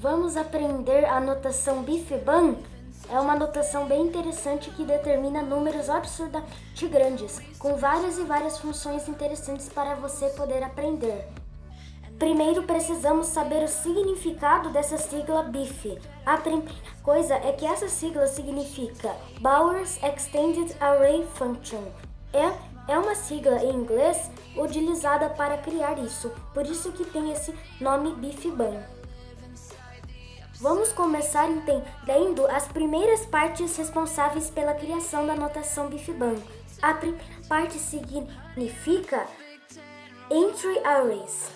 Vamos aprender a notação Bifban? É uma notação bem interessante que determina números absurdamente grandes, com várias e várias funções interessantes para você poder aprender. Primeiro precisamos saber o significado dessa sigla BIF. A primeira coisa é que essa sigla significa Bowers Extended Array Function. É uma sigla em inglês utilizada para criar isso, por isso que tem esse nome Bifban. Vamos começar entendendo as primeiras partes responsáveis pela criação da notação Bifban. A primeira parte significa Entry Arrays.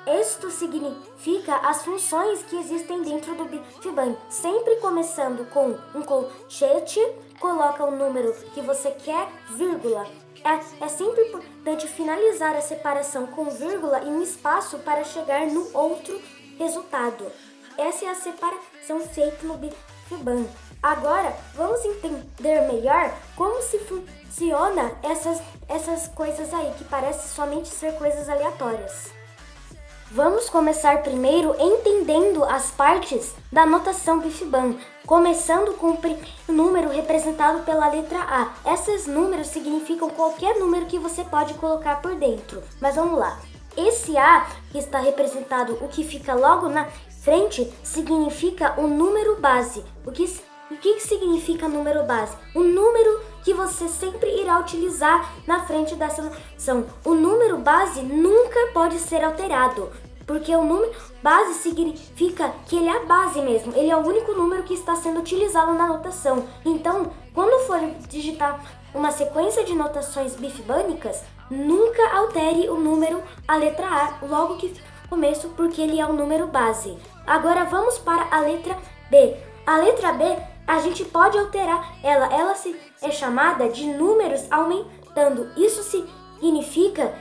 Isto significa as funções que existem dentro do Bifban. Sempre começando com um colchete, coloca o número que você quer, vírgula. É sempre importante finalizar a separação com vírgula e um espaço para chegar no outro resultado. Essa é a separação feita no Bifban. Agora, vamos entender melhor como se funciona essas coisas aí, que parecem somente ser coisas aleatórias. Vamos começar primeiro entendendo as partes da notação Bifban, começando com o primeiro número representado pela letra A. Esses números significam qualquer número que você pode colocar por dentro. Mas vamos lá. Esse A, que está representado, o que fica logo na frente, significa o número base. O que significa número base? O número que você sempre irá utilizar na frente dessa notação. O número base nunca pode ser alterado, porque o número base significa que ele é a base mesmo. Ele é o único número que está sendo utilizado na notação. Então, quando for digitar uma sequência de notações bifbânicas, nunca altere o número, a letra A, logo que começo, porque ele é o número base. Agora vamos para a letra B. A letra B, a gente pode alterar ela. Ela é chamada de números aumentando. Isso significa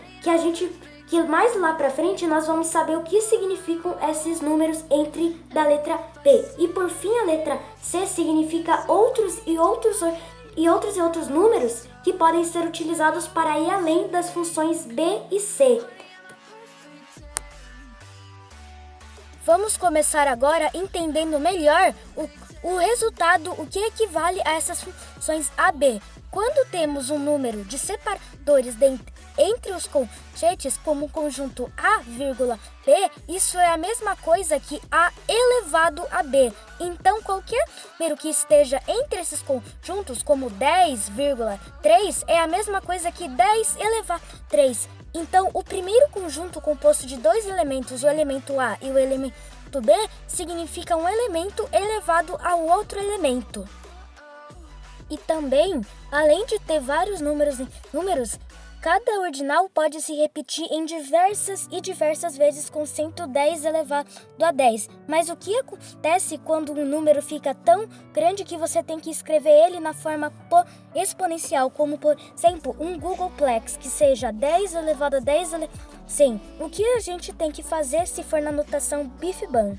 que mais lá pra frente nós vamos saber o que significam esses números entre da letra B. E por fim a letra C significa outros números que podem ser utilizados para ir além das funções B e C. Vamos começar agora entendendo melhor o resultado, o que equivale a essas funções AB. Quando temos um número de separadores entre os colchetes, como o conjunto A, B, isso é a mesma coisa que A elevado a B. Então, qualquer número que esteja entre esses conjuntos, como 10,3, é a mesma coisa que 10 elevado a 3. Então, o primeiro conjunto composto de dois elementos, o elemento A e o elemento B, significa um elemento elevado ao outro elemento. E também, além de ter vários números, cada ordinal pode se repetir em diversas vezes com 110 elevado a 10. Mas o que acontece quando um número fica tão grande que você tem que escrever ele na forma exponencial, como por exemplo um Googleplex, que seja 10 elevado a 10 elevado a 100? O que a gente tem que fazer se for na notação Bifban?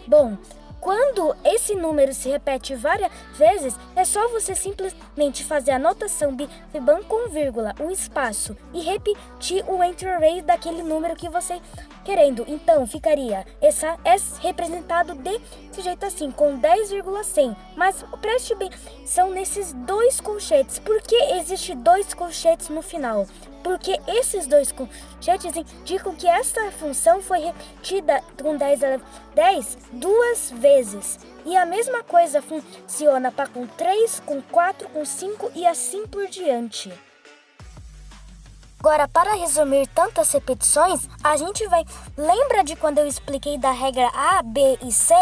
Bom, quando esse número se repete várias vezes, é só você simplesmente fazer a notação Bifban com vírgula, um espaço, e repetir o entry array daquele número que você querendo. Então, ficaria essa representado desse jeito assim, com 10,100. Mas preste bem, são nesses dois colchetes. Por que existe dois colchetes no final? Porque esses dois colchetes indicam que essa função foi repetida com 10 elevado a 10 duas vezes. E a mesma coisa funciona para com 3, com 4, com 5 e assim por diante. Agora, para resumir tantas repetições, a gente vai... Lembra de quando eu expliquei da regra A, B e C?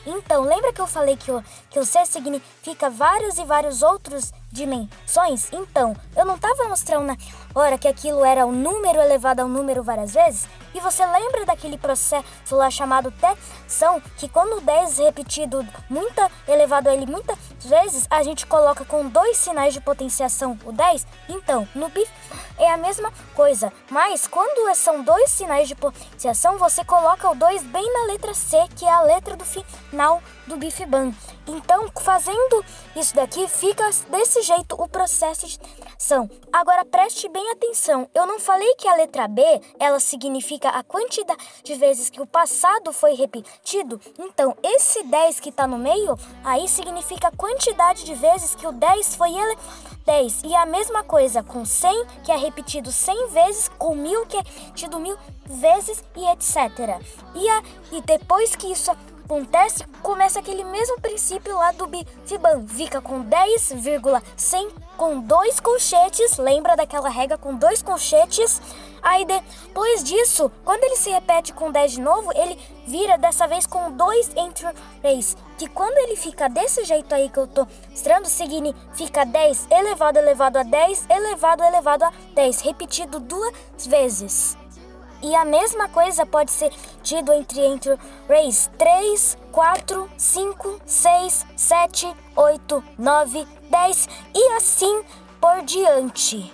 Então, lembra que eu falei que o C significa vários e vários outros dimensões? Então, eu não estava mostrando na hora que aquilo era um número elevado a um número várias vezes? E você lembra daquele processo lá chamado tensão, que quando o 10 repetido elevado a ele muitas vezes a gente coloca com 2 sinais de potenciação o 10, então no é a mesma coisa, mas quando são 2 sinais de potenciação, você coloca o 2 bem na letra C, que é a letra do final do BIFBAN. Então, fazendo isso daqui, fica desse jeito o processo de ação. Agora, preste bem atenção, eu não falei que a letra B, ela significa a quantidade de vezes que o passado foi repetido? Então, esse 10 que está no meio, aí significa a quantidade de vezes que o 10 foi 10. E a mesma coisa com 100, que é repetido 100 vezes, com 1000, que é repetido 1000 vezes, e etc. E depois que isso acontece, começa aquele mesmo princípio lá do BIFBAN. Fica com 10,100 com 2 colchetes, lembra daquela regra com 2 colchetes? Aí depois disso, quando ele se repete com 10 de novo, ele vira dessa vez com 2 entre 3. Que quando ele fica desse jeito aí que eu tô mostrando, significa 10 elevado a 10 elevado a 10, repetido 2 vezes. E a mesma coisa pode ser tido entre rays 3, 4, 5, 6, 7, 8, 9, 10 e assim por diante.